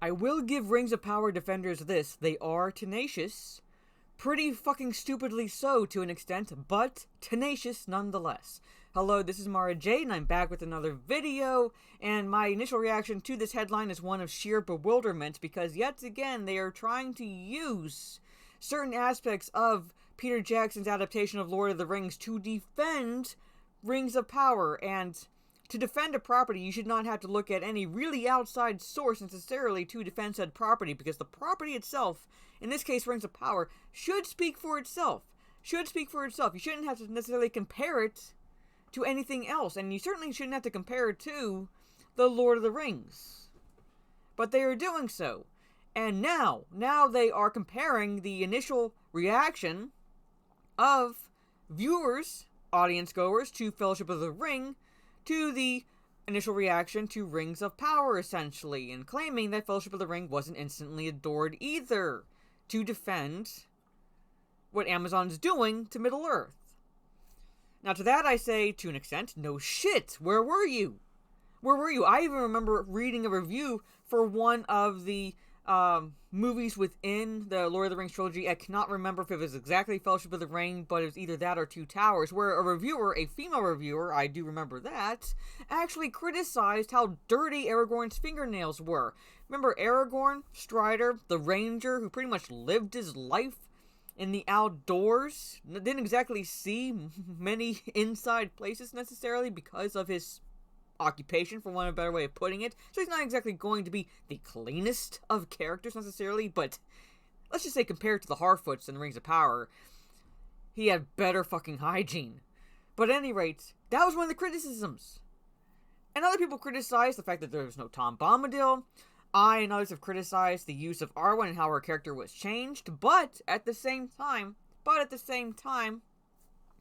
I will give Rings of Power defenders this. They are tenacious. Pretty fucking stupidly so to an extent, but tenacious nonetheless. Hello, this is Mara Jade, and I'm back with another video, and my initial reaction to this headline is one of sheer bewilderment, because yet again, they are trying to use certain aspects of Peter Jackson's adaptation of Lord of the Rings to defend Rings of Power, and to defend a property, you should not have to look at any really outside source necessarily to defend said property, because the property itself, in this case Rings of Power, should speak for itself. You shouldn't have to necessarily compare it to anything else, and you certainly shouldn't have to compare it to the Lord of the Rings. But they are doing so. And now they are comparing the initial reaction of viewers, audience goers, to Fellowship of the Ring, to the initial reaction to Rings of Power, essentially, and claiming that Fellowship of the Ring wasn't instantly adored either, to defend what Amazon's doing to Middle-earth. Now, to that I say, to an extent, no shit, where were you? I even remember reading a review for one of the movies within the Lord of the Rings trilogy. I cannot remember if it was exactly Fellowship of the Ring, but it was either that or Two Towers, where a reviewer, a female reviewer, I do remember that, actually criticized how dirty Aragorn's fingernails were. Remember Aragorn, Strider, the ranger, who pretty much lived his life in the outdoors, didn't exactly see many inside places necessarily because of his occupation, for want of a better way of putting it. So he's not exactly going to be the cleanest of characters necessarily, but let's just say compared to the Harfoots in the Rings of Power, he had better fucking hygiene. But at any rate, that was one of the criticisms. And other people criticized the fact that there was no Tom Bombadil. I and others have criticized the use of Arwen and how her character was changed, but at the same time,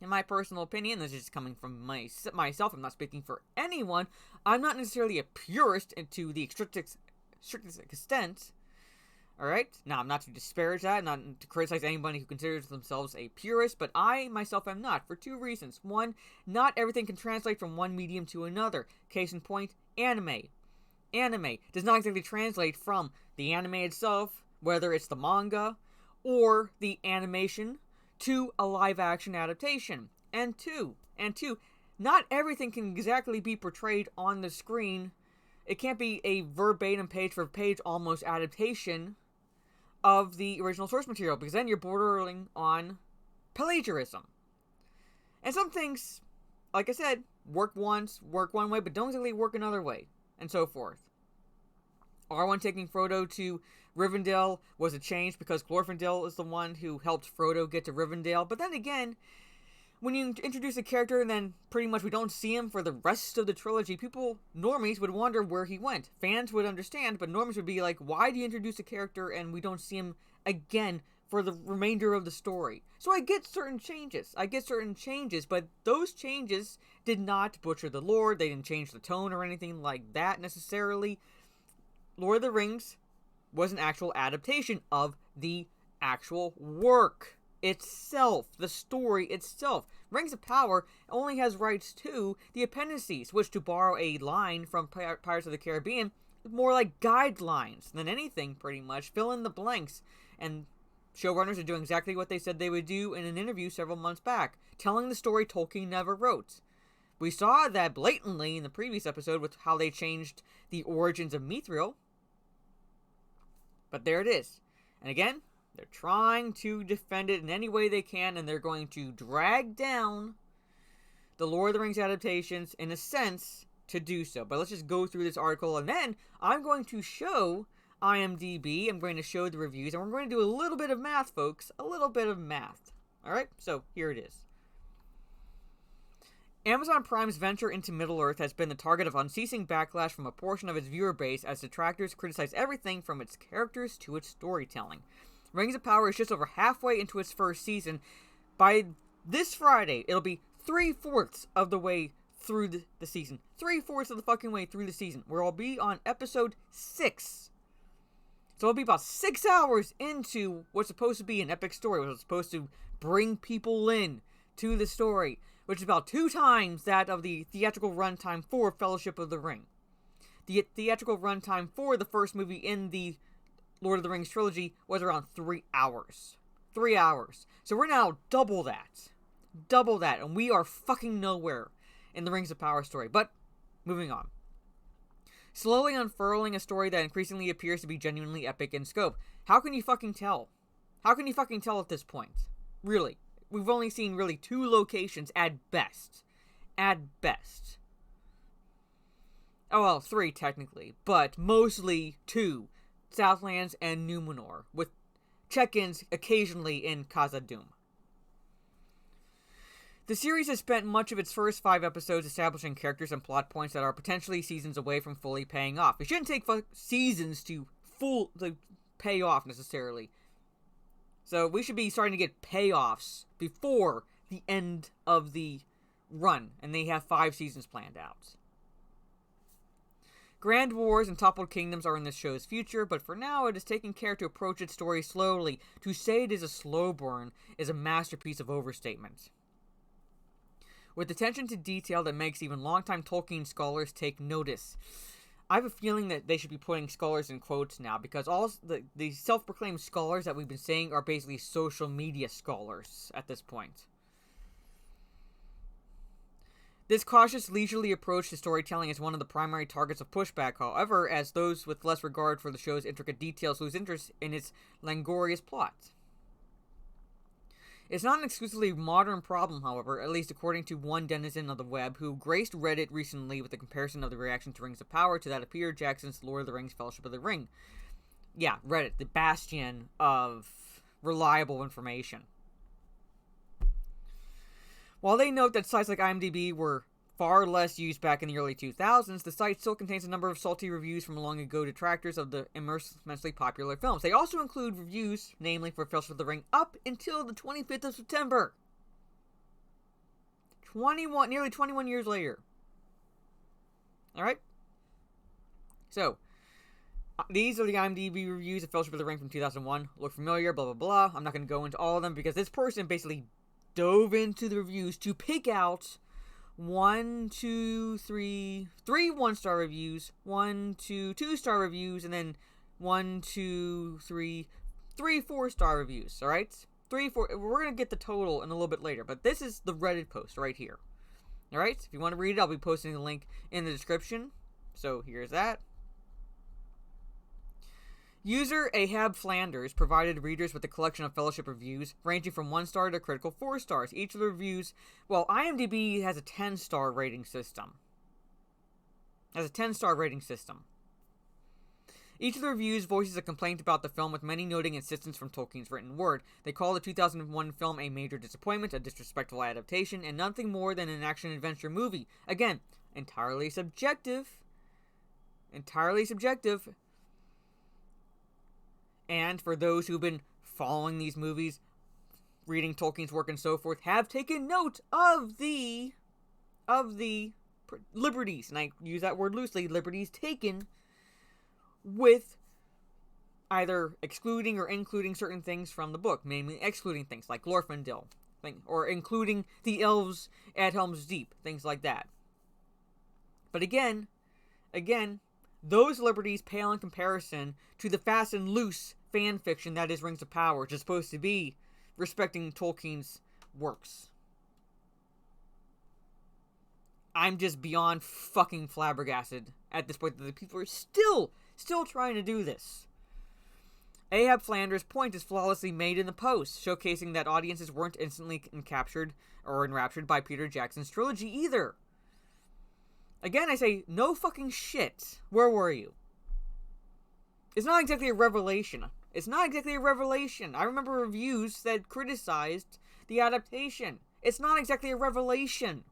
in my personal opinion, this is just coming from myself, I'm not speaking for anyone, I'm not necessarily a purist to the strictest extent, alright? Now, I'm not to disparage that, not to criticize anybody who considers themselves a purist, but I, myself, am not, for two reasons. One, not everything can translate from one medium to another. Case in point, anime. Anime does not exactly translate from the anime itself, whether it's the manga or the animation, to a live-action adaptation. And two, not everything can exactly be portrayed on the screen. It can't be a verbatim page-for-page almost adaptation of the original source material, because then you're bordering on plagiarism. And some things, like I said, work one way, but don't exactly work another way, and so forth. Arwen taking Frodo to Rivendell was a change because Glorfindel is the one who helped Frodo get to Rivendell. But then again, when you introduce a character and then pretty much we don't see him for the rest of the trilogy, normies would wonder where he went. Fans would understand, but normies would be like, why do you introduce a character and we don't see him again for the remainder of the story? So I get certain changes, but those changes did not butcher the lore. They didn't change the tone or anything like that necessarily. Lord of the Rings was an actual adaptation of the actual work itself, the story itself. Rings of Power only has rights to the appendices, which, to borrow a line from Pirates of the Caribbean, is more like guidelines than anything, pretty much. Fill in the blanks. And showrunners are doing exactly what they said they would do in an interview several months back, telling the story Tolkien never wrote. We saw that blatantly in the previous episode with how they changed the origins of Mithril. But there it is. And again, they're trying to defend it in any way they can, and they're going to drag down the Lord of the Rings adaptations, in a sense, to do so. But let's just go through this article, and then I'm going to show IMDb, I'm going to show the reviews, and we're going to do a little bit of math, folks. A little bit of math. Alright, so here it is. Amazon Prime's venture into Middle-earth has been the target of unceasing backlash from a portion of its viewer base as detractors criticize everything from its characters to its storytelling. Rings of Power is just over halfway into its first season. By this Friday, it'll be 3/4 of the way through the season. 3/4 of the fucking way through the season, where I'll be on episode 6. So it'll be about 6 hours into what's supposed to be an epic story, what's supposed to bring people in to the story, which is about 2 times that of the theatrical runtime for Fellowship of the Ring. The theatrical runtime for the first movie in the Lord of the Rings trilogy was around 3 hours. 3 hours. So we're now double that. Double that. And we are fucking nowhere in the Rings of Power story. But, moving on. Slowly unfurling a story that increasingly appears to be genuinely epic in scope. How can you fucking tell? How can you fucking tell at this point? Really. We've only seen really 2 locations at best. At best. Oh well, 3 technically. But mostly 2. Southlands and Numenor. With check-ins occasionally in Khazad-dûm. The series has spent much of its first 5 episodes establishing characters and plot points that are potentially seasons away from fully paying off. It shouldn't take seasons to pay off, necessarily. So we should be starting to get payoffs before the end of the run, and they have 5 seasons planned out. Grand wars and toppled kingdoms are in this show's future, but for now it is taking care to approach its story slowly. To say it is a slow burn is a masterpiece of overstatement. With attention to detail that makes even longtime Tolkien scholars take notice. I have a feeling that they should be putting scholars in quotes now, because all the self-proclaimed scholars that we've been saying are basically social media scholars at this point. This cautious, leisurely approach to storytelling is one of the primary targets of pushback, however, as those with less regard for the show's intricate details lose interest in its languorous plot. It's not an exclusively modern problem, however, at least according to one denizen of the web who graced Reddit recently with a comparison of the reaction to Rings of Power to that of Peter Jackson's Lord of the Rings Fellowship of the Ring. Yeah, Reddit, the bastion of reliable information. While they note that sites like Imdb were far less used back in the early 2000s, the site still contains a number of salty reviews from long ago detractors of the immensely popular films. They also include reviews, namely for Fellowship of the Ring, up until the 25th of September. Nearly 21 years later. Alright? So, these are the IMDb reviews of Fellowship of the Ring from 2001. Look familiar, blah, blah, blah. I'm not going to go into all of them because this person basically dove into the reviews to pick out 3 1-star reviews, 2 2-star reviews, and then 3 4-star reviews, alright? 3, 4, we're going to get the total in a little bit later, but this is the Reddit post right here. Alright, if you want to read it, I'll be posting the link in the description. So here's that. User Ahab Flanders provided readers with a collection of Fellowship reviews, ranging from 1 star to critical 4 stars. Each of the reviews, well, IMDb has a 10-star rating system. Each of the reviews voices a complaint about the film, with many noting insistence from Tolkien's written word. They call the 2001 film a major disappointment, a disrespectful adaptation, and nothing more than an action-adventure movie. Again, entirely subjective. And for those who've been following these movies, reading Tolkien's work and so forth, have taken note of the liberties, and I use that word loosely, liberties taken with either excluding or including certain things from the book, namely excluding things like Glorfindel, or including the elves at Helm's Deep, things like that. But again, those liberties pale in comparison to the fast and loose fan fiction that is Rings of Power, which is supposed to be respecting Tolkien's works. I'm just beyond fucking flabbergasted at this point that the people are still trying to do this. Ahab Flanders' point is flawlessly made in the post, showcasing that audiences weren't instantly enraptured by Peter Jackson's trilogy either. Again, I say, no fucking shit. Where were you? It's not exactly a revelation. I remember reviews that criticized the adaptation. It's not exactly a revelation.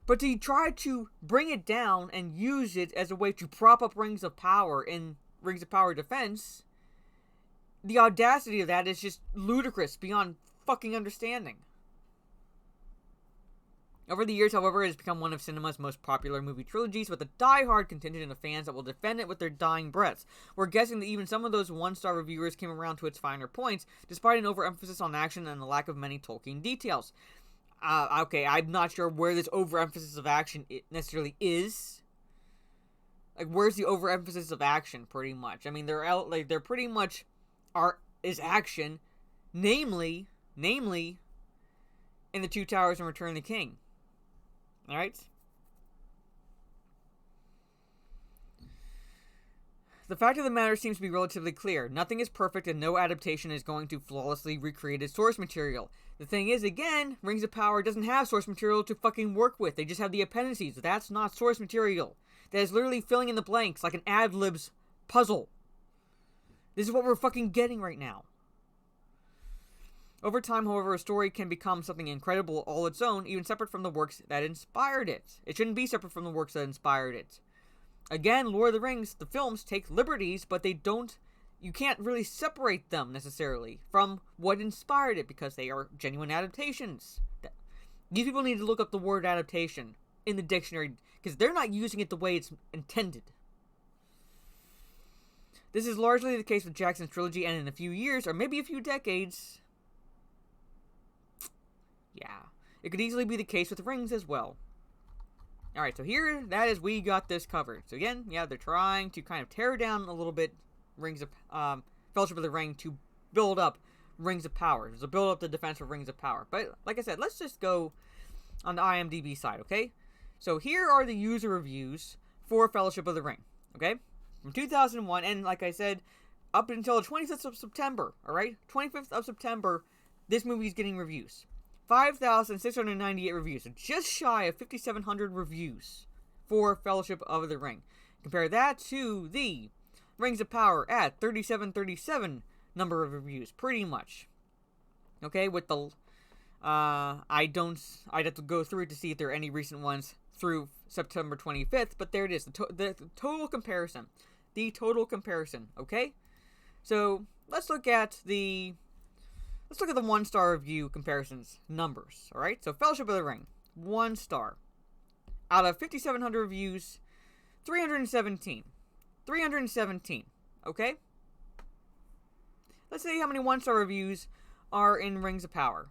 But to try to bring it down and use it as a way to prop up Rings of Power in Rings of Power defense, the audacity of that is just ludicrous beyond fucking understanding. Over the years, however, it has become one of cinema's most popular movie trilogies, with a die-hard contingent of fans that will defend it with their dying breaths. We're guessing that even some of those 1-star reviewers came around to its finer points, despite an overemphasis on action and the lack of many Tolkien details. Okay, I'm not sure where this overemphasis of action necessarily is. Like, where's the overemphasis of action, pretty much? I mean, they're pretty much is action, namely, in the Two Towers and Return of the King. Alright? The fact of the matter seems to be relatively clear. Nothing is perfect and no adaptation is going to flawlessly recreate its source material. The thing is, again, Rings of Power doesn't have source material to fucking work with. They just have the appendices. That's not source material. That is literally filling in the blanks like an ad-libs puzzle. This is what we're fucking getting right now. Over time, however, a story can become something incredible all its own, even separate from the works that inspired it. It shouldn't be separate from the works that inspired it. Again, Lord of the Rings, the films take liberties, but they don't... You can't really separate them, necessarily, from what inspired it, because they are genuine adaptations. These people need to look up the word adaptation in the dictionary, because they're not using it the way it's intended. This is largely the case with Jackson's trilogy, and in a few years, or maybe a few decades... Yeah, it could easily be the case with Rings as well. Alright, so here, we got this covered. So again, yeah, they're trying to kind of tear down a little bit Rings of, Fellowship of the Ring to build up Rings of Power. To build up the defense of Rings of Power. But, like I said, let's just go on the IMDb side, okay? So here are the user reviews for Fellowship of the Ring, okay? From 2001, and like I said, up until the 25th of September, alright? 25th of September, this movie is getting reviews. 5,698 reviews, so just shy of 5,700 reviews for Fellowship of the Ring. Compare that to the Rings of Power at 3,737 number of reviews, pretty much. Okay, with the, I'd have to go through it to see if there are any recent ones through September 25th, but there it is, the total comparison. The total comparison, okay? So, let's look at the 1-star review comparisons numbers, alright? So, Fellowship of the Ring, 1 star. Out of 5,700 reviews, 317. 317, okay? Let's see how many 1-star reviews are in Rings of Power.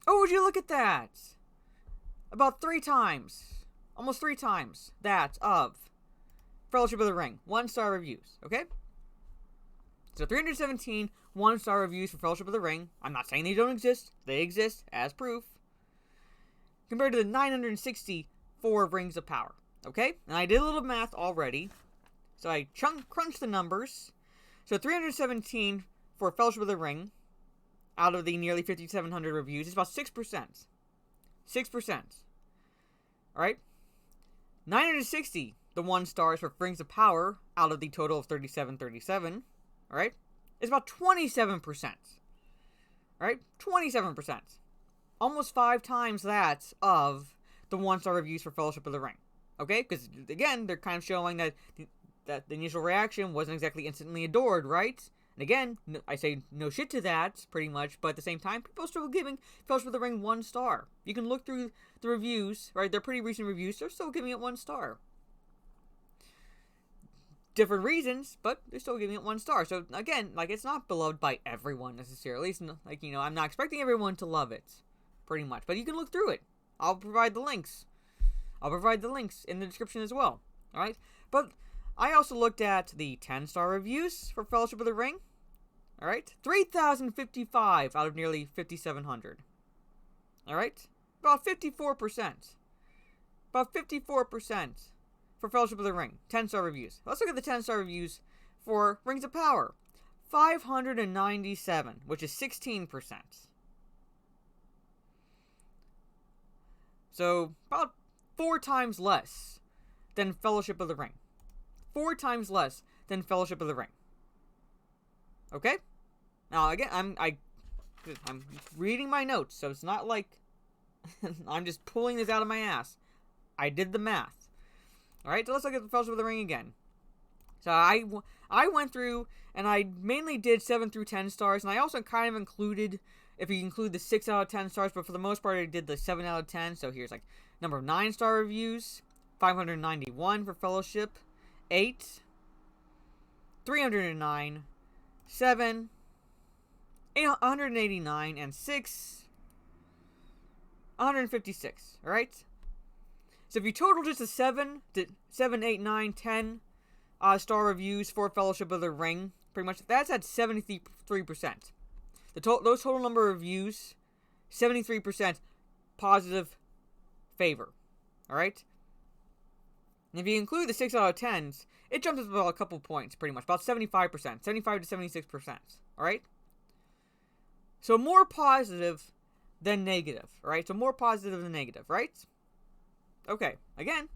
Oh, would you look at that? About 3 times, almost 3 times that of Fellowship of the Ring, 1-star reviews, okay? So 317 1-star reviews for Fellowship of the Ring. I'm not saying they don't exist. They exist as proof. Compared to the 964 Rings of Power. Okay? And I did a little math already. So I crunched the numbers. So 317 for Fellowship of the Ring out of the nearly 5,700 reviews is about 6%. 6%. Alright? 960, the 1 stars for Rings of Power out of the total of 3,737. Alright? It's about 27%. Alright? 27%. Almost 5 times that of the 1-star reviews for Fellowship of the Ring. Okay? Because, again, they're kind of showing that the initial reaction wasn't exactly instantly adored, right? And again, I say no shit to that, pretty much, but at the same time, people are still giving Fellowship of the Ring 1 star. You can look through the reviews, right? They're pretty recent reviews, they're still giving it 1 star. Different reasons, but they're still giving it 1 star. So, again, like, it's not beloved by everyone, necessarily. It's not, like, you know, I'm not expecting everyone to love it, pretty much. But you can look through it. I'll provide the links. I'll provide the links in the description as well. Alright? But I also looked at the 10-star reviews for Fellowship of the Ring. Alright? 3,055 out of nearly 5,700. Alright? About 54%. About 54%. For Fellowship of the Ring, 10-star reviews. Let's look at the 10-star reviews for Rings of Power. 597, which is 16%. So, about 4 times less than Fellowship of the Ring. 4 times less than Fellowship of the Ring. Okay? Now, again, I'm reading my notes, so it's not like I'm just pulling this out of my ass. I did the math. Alright, so let's look at the Fellowship of the Ring again. So I went through, and I mainly did 7 through 10 stars, and I also kind of included, if you include the 6 out of 10 stars, but for the most part I did the 7 out of 10, so here's like number of 9-star reviews, 591 for Fellowship, 8, 309, 7, 189, and 6, 156, alright? So if you total just the 7, 8, 9, 10 star reviews for Fellowship of the Ring, pretty much that's at 73%. Those total number of reviews, 73% positive favor. Alright? And if you include the 6 out of 10s, it jumps up about a couple points, pretty much. About 75%. 75 to 76%. Alright? So more positive than negative. Alright? So more positive than negative, right? Okay. Again,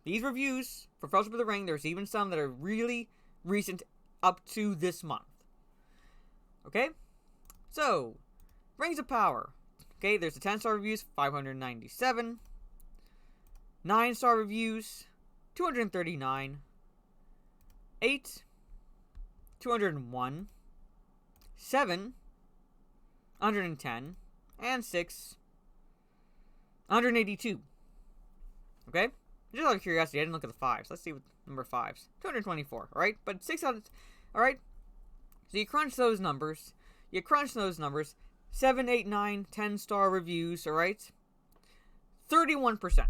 these reviews for Fellowship of the Ring, there's even some that are really recent up to this month. Okay? So, Rings of Power. Okay, there's the 10-star reviews, 597. 9-star reviews, 239. 8, 201. 7, 110. And 6, 182. Okay? Just out of curiosity, I didn't look at the 5s. Let's see what number 5s. 224, alright? But 6 out of... Alright? So you crunch those numbers. 7, 8, 9, 10-star reviews, alright? 31%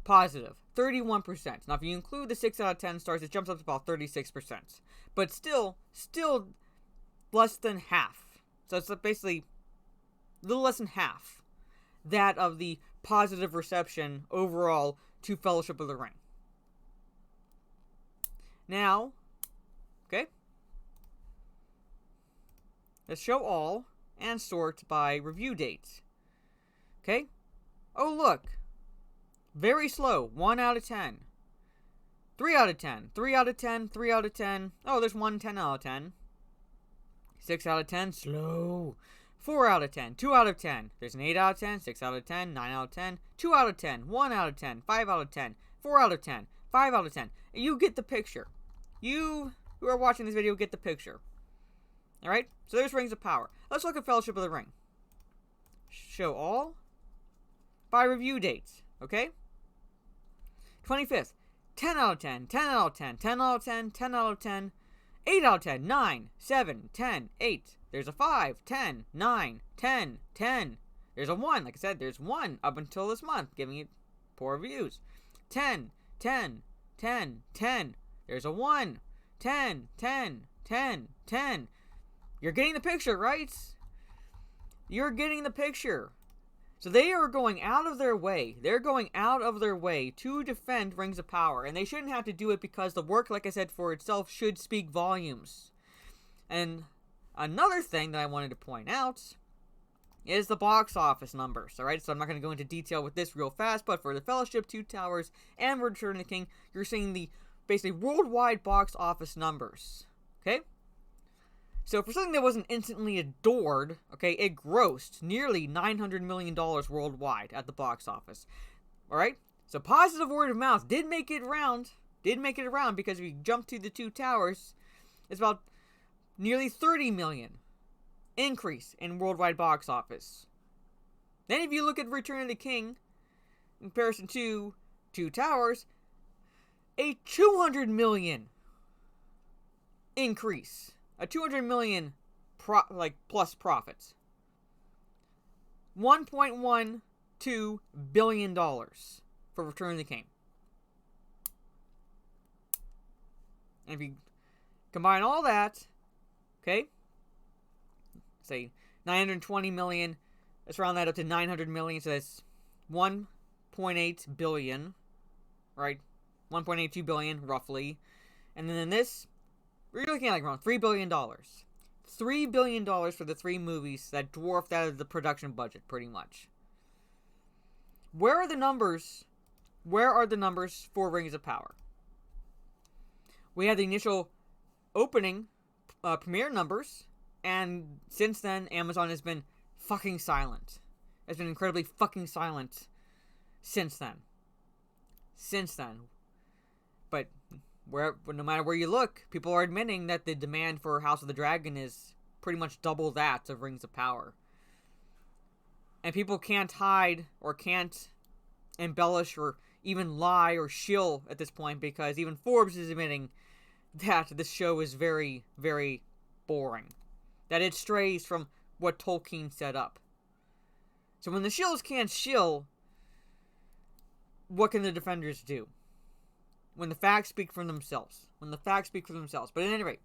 positive. 31%. Now, if you include the 6 out of 10 stars, it jumps up to about 36%. But still less than half. So it's basically a little less than half that of the positive reception overall to Fellowship of the Ring. Now, okay, let's show all and sort by review dates. Okay? Oh, look. Very slow. 1 out of 10. 3 out of 10. 3 out of 10. 3 out of 10. Oh, there's 1 10 out of 10. 6 out of 10. Slow. 4 out of 10. 2 out of 10. There's an 8 out of 10. 6 out of 10. 9 out of 10. 2 out of 10. 1 out of 10. 5 out of 10. 4 out of 10. 5 out of 10. You get the picture. You who are watching this video get the picture. Alright? So there's Rings of Power. Let's look at Fellowship of the Ring. Show all by review dates. Okay? 25th. 10 out of 10. 10 out of 10. 10 out of 10. 10 out of 10. 8 out of 10. 9. 7. 10. 8. There's a 5. 10. 9. 10. 10. There's a 1. Like I said, there's 1 up until this month, giving it poor reviews. 10. 10. 10. 10. There's a 1. 10. 10. 10. 10. You're getting the picture, right? You're getting the picture. So they are going out of their way. They're going out of their way to defend Rings of Power. And they shouldn't have to do it because the work, like I said, for itself should speak volumes. And another thing that I wanted to point out is the box office numbers. Alright, so I'm not going to go into detail with this real fast, but for the Fellowship, Two Towers, and Return of the King, you're seeing the basically worldwide box office numbers. Okay? So for something that wasn't instantly adored, okay, it grossed nearly $900 million worldwide at the box office. Alright? So positive word of mouth did make it around. Because if you jump to the Two Towers, it's about nearly 30 million increase in worldwide box office. Then if you look at Return of the King, in comparison to Two Towers, a 200 million increase. A 200 million plus profits. $1.12 billion for Return of the King. And if you combine all that, okay, say 920 million, let's round that up to 900 million, so that's 1.8 billion, right? 1.82 billion, roughly. And then in this, we're looking at like around $3 billion. $3 billion for the 3 movies that dwarf that of the production budget, pretty much. Where are the numbers? Where are the numbers for Rings of Power? We had the initial opening premiere numbers, and since then, Amazon has been fucking silent. It's been incredibly fucking silent since then. But no matter where you look, people are admitting that the demand for House of the Dragon is pretty much double that of Rings of Power. And people can't hide or can't embellish or even lie or shill at this point, because even Forbes is admitting that this show is very, very boring. That it strays from what Tolkien set up. So when the shills can't shill, what can the defenders do? When the facts speak for themselves. But at any rate,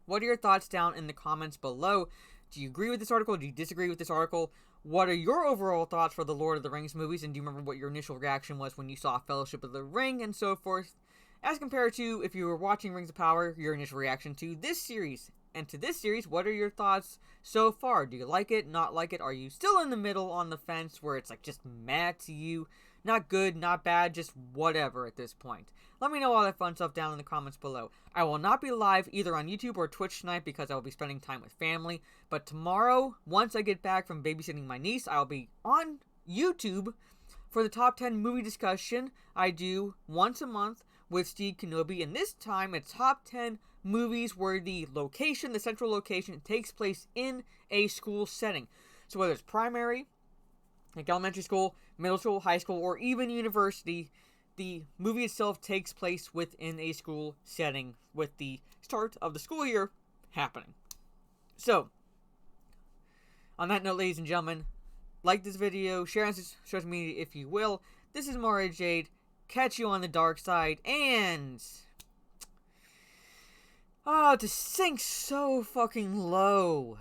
what are your thoughts down in the comments below? Do you agree with this article? Do you disagree with this article? What are your overall thoughts for the Lord of the Rings movies? And do you remember what your initial reaction was when you saw Fellowship of the Ring and so forth? As compared to if you were watching Rings of Power, your initial reaction to this series. And to this series, what are your thoughts so far? Do you like it, not like it? Are you still in the middle on the fence where it's like just mad to you? Not good, not bad, just whatever at this point. Let me know all that fun stuff down in the comments below. I will not be live either on YouTube or Twitch tonight because I will be spending time with family. But tomorrow, once I get back from babysitting my niece, I'll be on YouTube for the top 10 movie discussion I do once a month with Steve Kenobi. And this time, it's top 10 movies where the location, the central location, takes place in a school setting. So whether it's primary, like elementary school, middle school, high school, or even university, the movie itself takes place within a school setting with the start of the school year happening. So, on that note, ladies and gentlemen, like this video, share on social media if you will. This is Mara Jade. Catch you on the dark side, and to sink so fucking low.